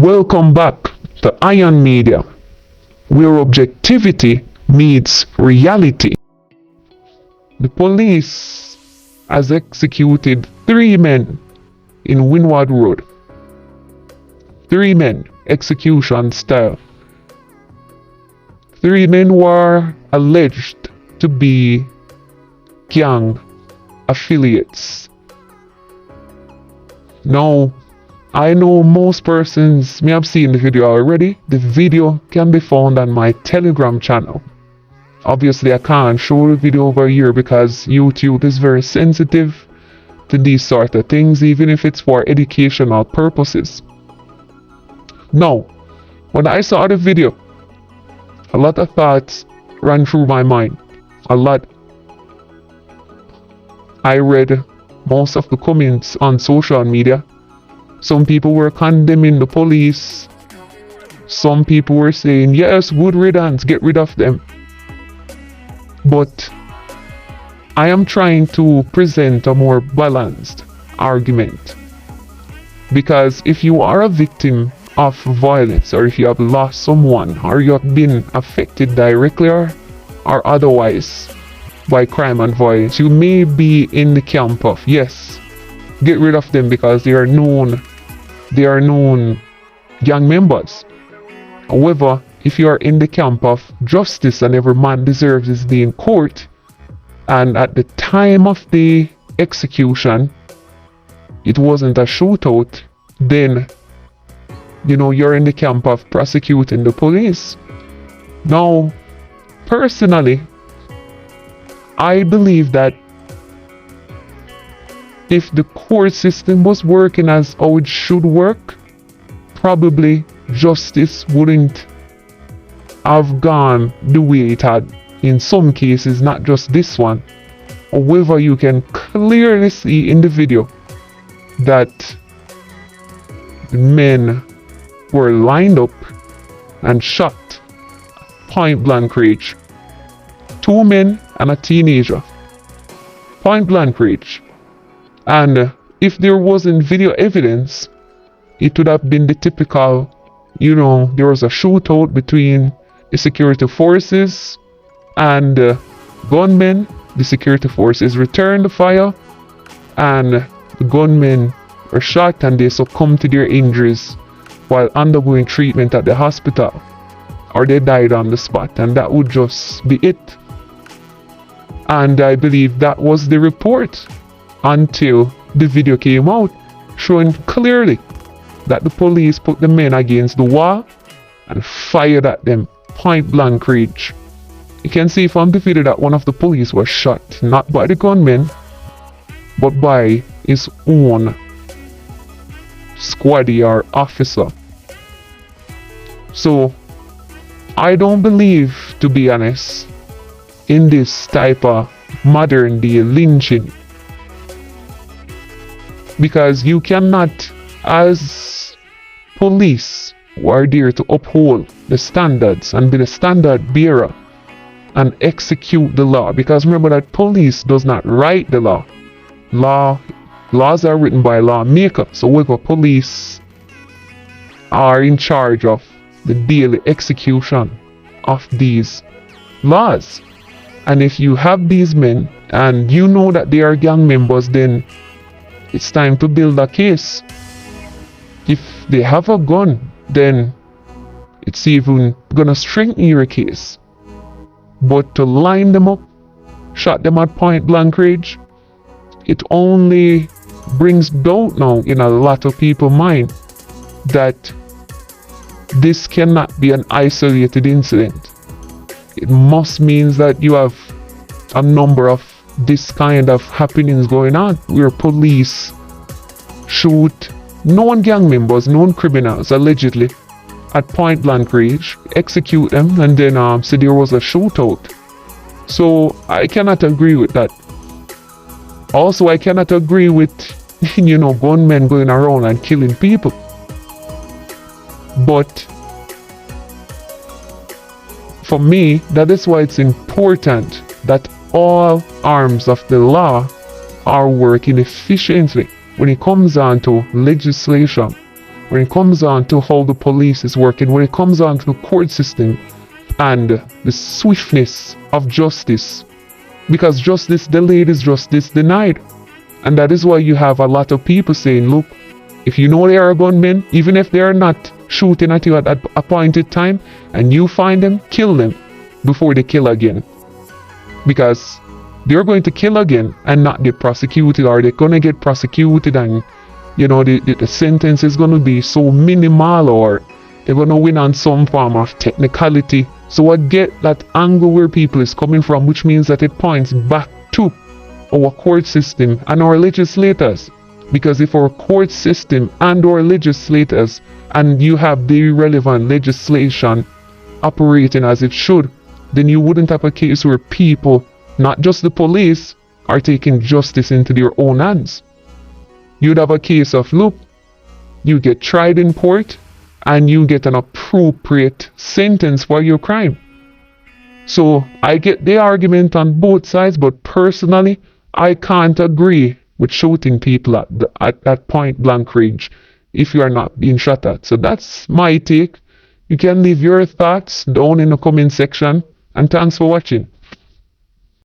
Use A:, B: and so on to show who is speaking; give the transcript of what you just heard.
A: Welcome back to Iron Media, where objectivity meets reality. The police has executed 3 men in Windward Road. 3 men, execution style. 3 men were alleged to be gang affiliates. Now, I know most persons may have seen the video already. The video can be found on my Telegram channel. Obviously, I can't show the video over here because YouTube is very sensitive to these sort of things, even if it's for educational purposes. Now, when I saw the video, a lot of thoughts ran through my mind. A lot. I read most of the comments on social media. Some people were condemning the police. Some people were saying, yes, good riddance, get rid of them. But I am trying to present a more balanced argument. Because if you are a victim of violence, or if you have lost someone, or you have been affected directly or otherwise by crime and violence, you may be in the camp of, yes, get rid of them because they are known gang members. However, if you are in the camp of justice and every man deserves his day in court, and at the time of the execution it wasn't a shootout, then you're in the camp of prosecuting the police. Now, personally, I believe that if the court system was working as how it should work, probably justice wouldn't have gone the way it had in some cases, not just this one. However, you can clearly see in the video that the men were lined up and shot point blank range. 2 men and a teenager. Point blank range. And if there wasn't video evidence, it would have been the typical, there was a shootout between the security forces and gunmen. The security forces returned the fire, and the gunmen were shot and they succumbed to their injuries while undergoing treatment at the hospital, or they died on the spot, and that would just be it. And I believe that was the report until the video came out showing clearly that the police put the men against the wall and fired at them point blank range. You can see from the video that one of the police was shot, not by the gunman, but by his own squaddy or officer. So, I don't believe, to be honest, in this type of modern day lynching. Because you cannot, as police who are there to uphold the standards and be the standard bearer and execute the law. Because remember that police does not write the law. Laws are written by lawmakers. So whether police are in charge of the daily execution of these laws. And if you have these men and you know that they are gang members, then it's time to build a case. If they have a gun, then it's even gonna strengthen your case. But to line them up, shot them at point blank range, it only brings doubt now in a lot of people's mind that this cannot be an isolated incident. It must mean that you have a number of this kind of happenings going on where police shoot known gang members, known criminals allegedly at point blank range, execute them, and then say there was a shootout. So I cannot agree with that. Also, I cannot agree with gunmen going around and killing people. But for me, that is why it's important that all arms of the law are working efficiently when it comes down to legislation when it comes on to how the police is working, when it comes on to the court system and the swiftness of justice. Because justice delayed is justice denied. And that is why you have a lot of people saying, look, if you know they are gunmen, even if they are not shooting at you at that appointed time, and you find them, kill them before they kill again. Because they're going to kill again and not get prosecuted, or they're going to get prosecuted and, the sentence is going to be so minimal, or they're going to win on some form of technicality. So I get that angle where people is coming from, which means that it points back to our court system and our legislators. Because if our court system and our legislators, and you have the relevant legislation operating as it should, then you wouldn't have a case where people, not just the police, are taking justice into their own hands. You'd have a case of, look, you get tried in court and you get an appropriate sentence for your crime. So I get the argument on both sides, but personally, I can't agree with shooting people at that point blank range if you are not being shot at. So that's my take. You can leave your thoughts down in the comment section, and thanks for watching.